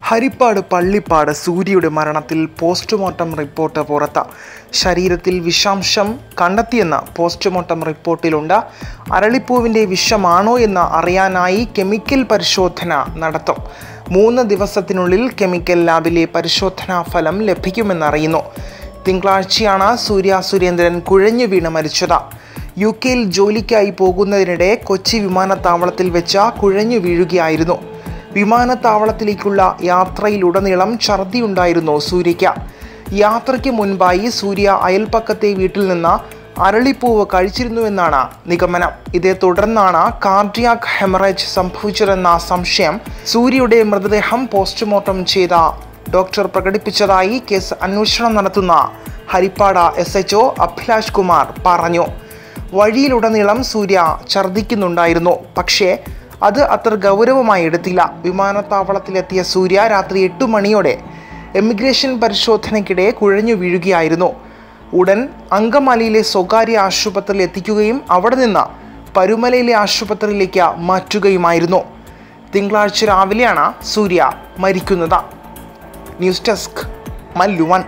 ഹരിപ്പാട് പള്ളിപ്പാട് സൂര്യയുടെ മരണത്തിൽ postmortem report പുറത്ത്. ശരീരത്തിൽ വിഷാംശം കണ്ടെത്തിയെന്ന പോസ്റ്റ്മോർട്ടം റിപ്പോർട്ടിലുണ്ട്. അരളിപ്പൂവിൻ്റെ വിഷമാണോ എന്ന് അറിയാനായി കെമിക്കൽ പരിശോധന നടത്തും. 3 ദിവസത്തിനുള്ളിൽ കെമിക്കൽ ലാബിലെ പരിശോധനാ ഫലം ലഭിക്കുമെന്നറിയുന്നു. തിങ്കളാഴ്ചയാണ് സൂര്യ സുരേന്ദ്രൻ കുഴഞ്ഞു വീണ് മരിച്ചത്. UK ജോലിക്കായി പോകുന്നതിനിടെ കൊച്ചി വിമാനത്താവളത്തിൽ വെച്ച് കുഴഞ്ഞു വീഴുകയായിരുന്നു. വിമാനത്താവളത്തിലേക്കുള്ള യാത്രയിലുടനീളം ഛർദിയുണ്ടായിരുന്നു സൂര്യയ്ക്ക്. യാത്രയ്ക്ക് മുൻപായി സൂര്യ അയൽപ്പക്കത്തെ വീട്ടിൽ നിന്ന് അരളിപ്പൂവ് കഴിച്ചിരുന്നുവെന്നാണ് നിഗമനം. ഇതേ തുടർന്നാണ് കാർഡിയാക് ഹെമറേജ് സംഭവിച്ചതെന്ന സംശയം സൂര്യയുടെ മൃതദേഹം പോസ്റ്റ്മോർട്ടം ചെയ്ത ഡോക്ടർ പ്രകടിപ്പിച്ചതായി കേസ് അന്വേഷണം നടത്തുന്ന ഹരിപ്പാട് SHO അഭിലാഷ് കുമാർ പറഞ്ഞു. വഴിയിലുടനീളം സൂര്യ ഛർദിക്കുന്നുണ്ടായിരുന്നു. പക്ഷേ അത് അത്ര ഗൗരവമായി എടുത്തില്ല. വിമാനത്താവളത്തിലെത്തിയ സൂര്യ രാത്രി 8 മണിയോടെ എമിഗ്രേഷൻ പരിശോധനയ്ക്കിടെ കുഴഞ്ഞു വീഴുകയായിരുന്നു. ഉടൻ അങ്കമാലിയിലെ സ്വകാര്യ ആശുപത്രിയിൽ എത്തിക്കുകയും അവിടെ നിന്ന് പരുമലയിലെ ആശുപത്രിയിലേക്ക് മാറ്റുകയുമായിരുന്നു. തിങ്കളാഴ്ച രാവിലെയാണ് സൂര്യ മരിക്കുന്നത്. News desk Mallu 1.